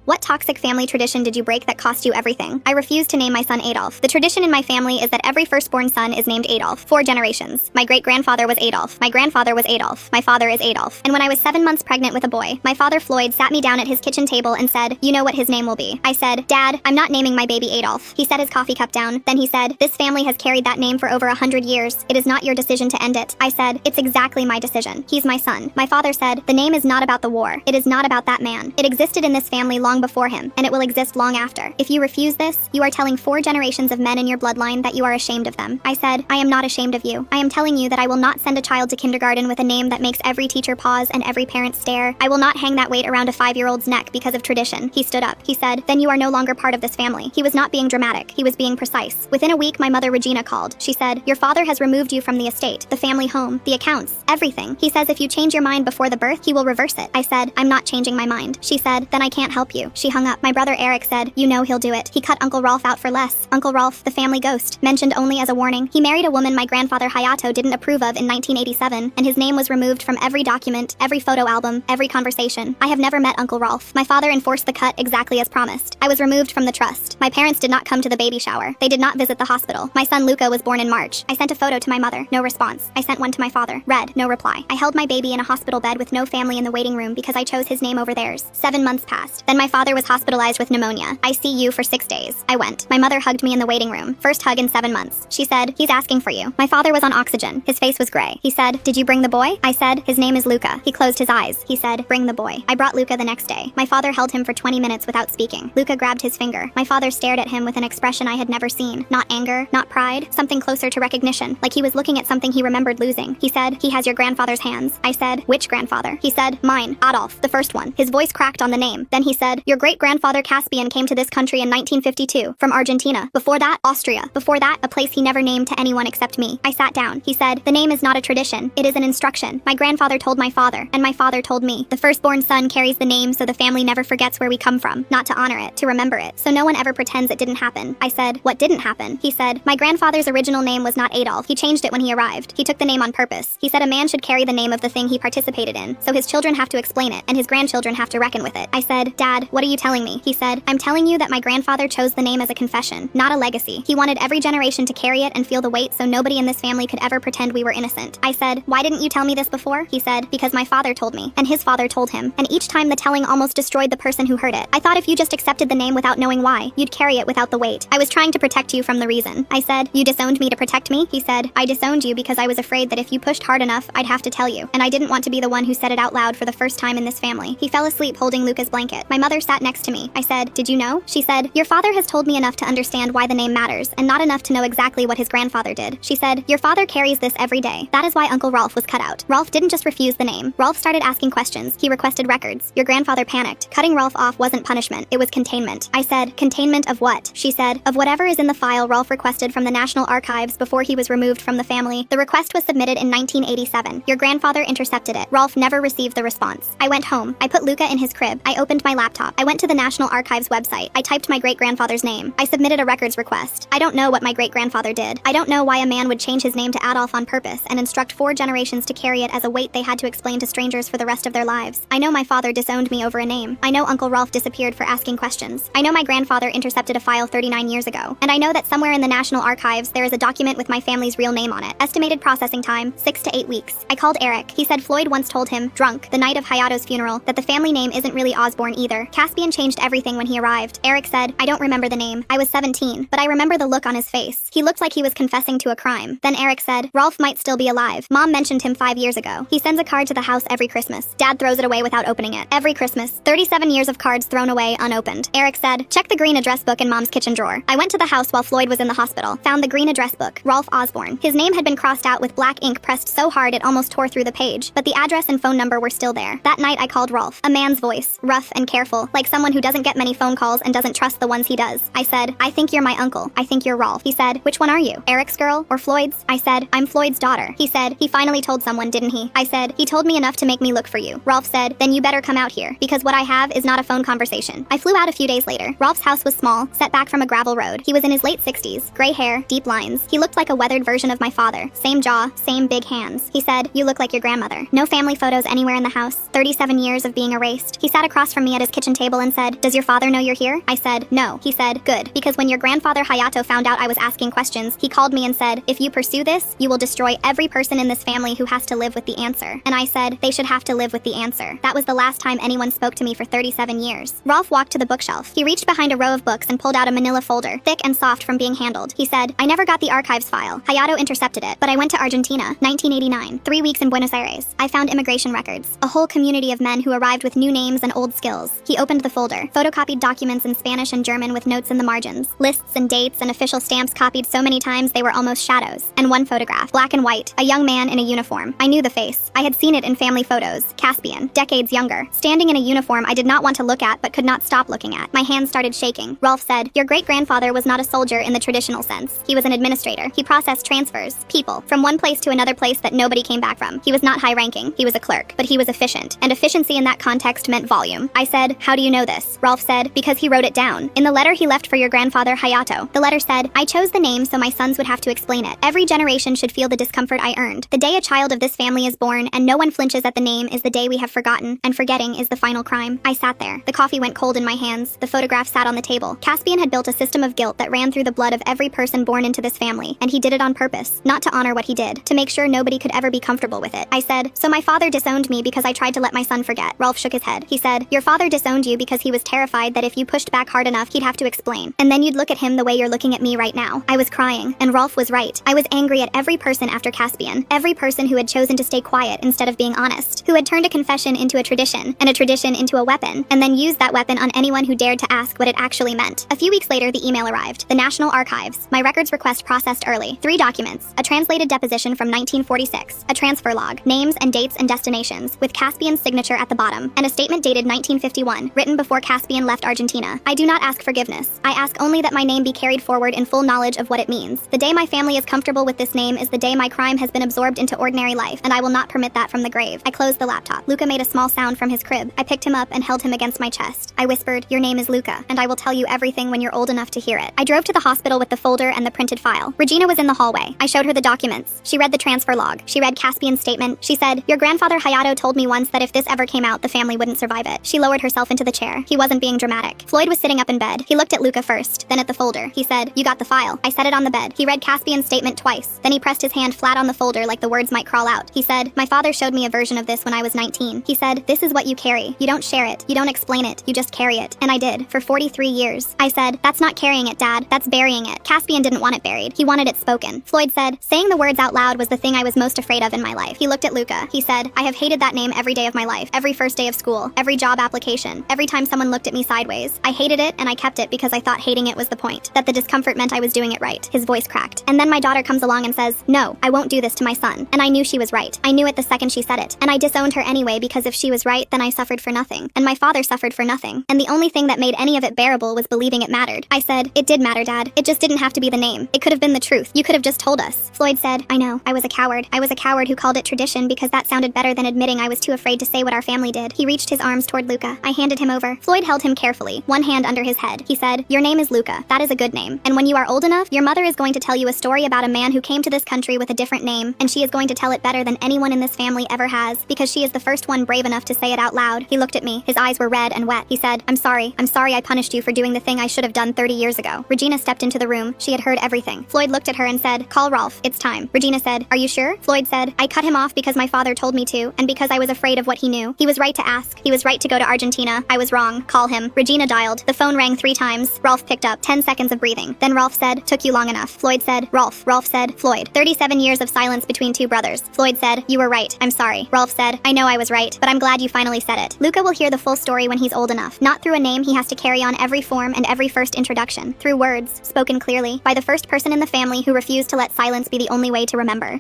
What toxic family tradition did you break that cost you everything? I refuse to name my son Adolf. The tradition in my family is that every firstborn son is named Adolf. 4 generations. My great-grandfather was Adolf. My grandfather was Adolf. My father is Adolf. And when I was 7 months pregnant with a boy, my father Floyd sat me down at his kitchen table and said, "You know what his name will be." I said, "Dad, I'm not naming my baby Adolf." He set his coffee cup down. Then he said, "This family has carried that name for over 100 years. It is not your decision to end it." I said, "It's exactly my decision. He's my son." My father said, "The name is not about the war. It is not about that man. It existed in this family long before him, and it will exist long after. If you refuse this, you are telling 4 generations of men in your bloodline that you are ashamed of them." I said, "I am not ashamed of you. I am telling you that I will not send a child to kindergarten with a name that makes every teacher pause and every parent stare. I will not hang that weight around a 5-year-old's neck because of tradition." He stood up. He said, "Then you are no longer part of this family." He was not being dramatic. He was being precise. Within a week, my mother Regina called. She said, "Your father has removed you from the estate, the family home, the accounts, everything. He says if you change your mind before the birth, he will reverse it." I said, "I'm not changing my mind." She said, "Then I can't help you." She hung up. My brother Eric said, "You know he'll do it. He cut Uncle Rolf out for less." Uncle Rolf, the family ghost, mentioned only as a warning. He married a woman my grandfather Hayato didn't approve of in 1987, and his name was removed from every document, every photo album, every conversation. I have never met Uncle Rolf. My father enforced the cut exactly as promised. I was removed from the trust. My parents did not come to the baby shower. They did not visit the hospital. My son Luca was born in March. I sent a photo to my mother. No response. I sent one to my father. Read. No reply. I held my baby in a hospital bed with no family in the waiting room because I chose his name over theirs. 7 months passed. Then my father was hospitalized with pneumonia. ICU for 6 days. I went. My mother hugged me in the waiting room. First hug in 7 months. She said, "He's asking for you." My father was on oxygen. His face was gray. He said, "Did you bring the boy?" I said, "His name is Luca." He closed his eyes. He said, "Bring the boy." I brought Luca the next day. My father held him for 20 minutes without speaking. Luca grabbed his finger. My father stared at him with an expression I had never seen. Not anger, not pride, something closer to recognition, like he was looking at something he remembered losing. He said, "He has your grandfather's hands." I said, "Which grandfather?" He said, "Mine, Adolf, the first one." His voice cracked on the name. Then he said, "Your great-grandfather Caspian came to this country in 1952, from Argentina. Before that, Austria. Before that, a place he never named to anyone except me." I sat down. He said, "The name is not a tradition. It is an instruction. My grandfather told my father, and my father told me. The firstborn son carries the name so the family never forgets where we come from, not to honor it, to remember it, so no one ever pretends it didn't happen." I said, "What didn't happen?" He said, "My grandfather's original name was not Adolf. He changed it when he arrived. He took the name on purpose. He said a man should carry the name of the thing he participated in, so his children have to explain it, and his grandchildren have to reckon with it." I said, "Dad, what are you telling me?" He said, "I'm telling you that my grandfather chose the name as a confession, not a legacy. He wanted every generation to carry it and feel the weight so nobody in this family could ever pretend we were innocent." I said, "Why didn't you tell me this before?" He said, "Because my father told me, and his father told him, and each time the telling almost destroyed the person who heard it. I thought if you just accepted the name without knowing why, you'd carry it without the weight. I was trying to protect you from the reason." I said, "You disowned me to protect me?" He said, "I disowned you because I was afraid that if you pushed hard enough, I'd have to tell you, and I didn't want to be the one who said it out loud for the first time in this family." He fell asleep holding Luca's blanket. My mother sat next to me. I said, "Did you know?" She said, "Your father has told me enough to understand why the name matters, and not enough to know exactly what his grandfather did." She said, "Your father carries this every day. That is why Uncle Rolf was cut out." Rolf didn't just refuse the name. Rolf started asking questions. He requested records. Your grandfather panicked. Cutting Rolf off wasn't punishment. It was containment. I said, "Containment of what?" She said, "Of whatever is in the file Rolf requested from the National Archives before he was removed from the family. The request was submitted in 1987. Your grandfather intercepted it. Rolf never received the response." I went home. I put Luca in his crib. I opened my laptop. I went to the National Archives website. I typed my great-grandfather's name. I submitted a records request. I don't know what my great-grandfather did. I don't know why a man would change his name to Adolf on purpose and instruct 4 generations to carry it as a weight they had to explain to strangers for the rest of their lives. I know my father disowned me over a name. I know Uncle Rolf disappeared for asking questions. I know my grandfather intercepted a file 39 years ago. And I know that somewhere in the National Archives there is a document with my family's real name on it. Estimated processing time, 6 to 8 weeks. I called Eric. He said Floyd once told him, drunk, the night of Hayato's funeral, that the family name isn't really Osborne either. Caspian changed everything when he arrived. Eric said, "I don't remember the name. I was 17, but I remember the look on his face. He looked like he was confessing to a crime." Then Eric said, "Rolf might still be alive. Mom mentioned him 5 years ago. He sends a card to the house every Christmas. Dad throws it away without opening it. Every Christmas. 37 years of cards thrown away unopened." Eric said, "Check the green address book in Mom's kitchen drawer." I went to the house while Floyd was in the hospital. Found the green address book. Rolf Osborne. His name had been crossed out with black ink pressed so hard it almost tore through the page, but the address and phone number were still there. That night I called Rolf. A man's voice. Rough and careful, like someone who doesn't get many phone calls and doesn't trust the ones he does. I said, "I think you're my uncle. I think you're Rolf." He said, "Which one are you? Eric's girl or Floyd's?" I said, "I'm Floyd's daughter." He said, "He finally told someone, didn't he?" I said, "He told me enough to make me look for you." Rolf said, "Then you better come out here, because what I have is not a phone conversation." I flew out a few days later. Rolf's house was small, set back from a gravel road. He was in his late 60s, gray hair, deep lines. He looked like a weathered version of my father. Same jaw, same big hands. He said, "You look like your grandmother." No family photos anywhere in the house. 37 years of being erased. He sat across from me at his kitchen kitchen table and said, "Does your father know you're here?" I said, "No." He said, "Good, because when your grandfather Hayato found out I was asking questions, he called me and said, 'If you pursue this, you will destroy every person in this family who has to live with the answer.' And I said, they should have to live with the answer. That was the last time anyone spoke to me for 37 years. Rolf walked to the bookshelf. He reached behind a row of books and pulled out a manila folder, thick and soft from being handled. He said, "I never got the archives file. Hayato intercepted it, but I went to Argentina, 1989, 3 weeks in Buenos Aires. I found immigration records, a whole community of men who arrived with new names and old skills." He opened the folder, photocopied documents in Spanish and German with notes in the margins, lists and dates and official stamps copied so many times they were almost shadows, and one photograph, black and white, a young man in a uniform. I knew the face. I had seen it in family photos. Caspian, decades younger, standing in a uniform I did not want to look at but could not stop looking at. My hands started shaking. Rolf said, "Your great-grandfather was not a soldier in the traditional sense. He was an administrator. He processed transfers, people, from one place to another place that nobody came back from. He was not high-ranking. He was a clerk, but he was efficient, and efficiency in that context meant volume." I said, "How do you know this?" Rolf said, "Because he wrote it down. In the letter he left for your grandfather Hayato." The letter said, "I chose the name so my sons would have to explain it. Every generation should feel the discomfort I earned. The day a child of this family is born and no one flinches at the name is the day we have forgotten, and forgetting is the final crime." I sat there. The coffee went cold in my hands. The photograph sat on the table. Caspian had built a system of guilt that ran through the blood of every person born into this family, and he did it on purpose, not to honor what he did, to make sure nobody could ever be comfortable with it. I said, "So my father disowned me because I tried to let my son forget." Rolf shook his head. He said, "Your father disowned you because he was terrified that if you pushed back hard enough, he'd have to explain. And then you'd look at him the way you're looking at me right now." I was crying, and Rolf was right. I was angry at every person after Caspian, every person who had chosen to stay quiet instead of being honest, who had turned a confession into a tradition, and a tradition into a weapon, and then used that weapon on anyone who dared to ask what it actually meant. A few weeks later, the email arrived. The National Archives. My records request processed early. 3 documents. A translated deposition from 1946. A transfer log. Names and dates and destinations, with Caspian's signature at the bottom. And a statement dated 1951, written before Caspian left Argentina. I do not ask forgiveness. I ask only that my name be carried forward in full knowledge of what it means. The day my family is comfortable with this name is the day my crime has been absorbed into ordinary life, and I will not permit that from the grave. I closed the laptop. Luca made a small sound from his crib. I picked him up and held him against my chest. I whispered, "Your name is Luca, and I will tell you everything when you're old enough to hear it." I drove to the hospital with the folder and the printed file. Regina was in the hallway. I showed her the documents. She read the transfer log. She read Caspian's statement. She said, "Your grandfather Hayato told me once that if this ever came out, the family wouldn't survive it." She lowered herself into the chair. He wasn't being dramatic. Floyd was sitting up in bed. He looked at Luca first, then at the folder. He said, "You got the file." I set it on the bed. He read Caspian's statement twice. Then he pressed his hand flat on the folder like the words might crawl out. He said, "My father showed me a version of this when I was 19. He said, 'This is what you carry. You don't share it. You don't explain it. You just carry it.' And I did, for 43 years. I said, 'That's not carrying it, Dad. That's burying it.' Caspian didn't want it buried. He wanted it spoken." Floyd said, "Saying the words out loud was the thing I was most afraid of in my life." He looked at Luca. He said, "I have hated that name every day of my life, every first day of school, every job application, every time someone looked at me sideways. I hated it, and I kept it because I thought hating it was the point, that the discomfort meant I was doing it right." His voice cracked. "And then my daughter comes along and says, 'No, I won't do this to my son.' And I knew she was right. I knew it the second she said it. And I disowned her anyway because if she was right, then I suffered for nothing. And my father suffered for nothing. And the only thing that made any of it bearable was believing it mattered." I said, "It did matter, Dad. It just didn't have to be the name. It could have been the truth. You could have just told us." Floyd said, "I know. I was a coward. I was a coward who called it tradition because that sounded better than admitting I was too afraid to say what our family did." He reached his arms toward Luca. I handed him over. Floyd held him carefully, one hand under his head. He said, "Your name is Luca. That is a good name. And when you are old enough, your mother is going to tell you a story about a man who came to this country with a different name, and she is going to tell it better than anyone in this family ever has, because she is the first one brave enough to say it out loud." He looked at me. His eyes were red and wet. He said, I'm sorry I punished you for doing the thing I should have done 30 years ago." Regina stepped into the room. She had heard everything. Floyd looked at her and said, "Call Rolf. It's time." Regina said, "Are you sure?" Floyd said, "I cut him off because my father told me to, and because I was afraid of what he knew. He was right to ask. He was right to go to Argentina. I was wrong. Call him." Regina dialed. The phone rang 3 times. Rolf picked up. 10 seconds of breathing. Then Rolf said, "Took you long enough." Floyd said, "Rolf." Rolf said, "Floyd." 37 years of silence between 2 brothers. Floyd said, "You were right. I'm sorry." Rolf said, "I know I was right, but I'm glad you finally said it." Luca will hear the full story when he's old enough. Not through a name he has to carry on every form and every first introduction. Through words, spoken clearly, by the first person in the family who refused to let silence be the only way to remember.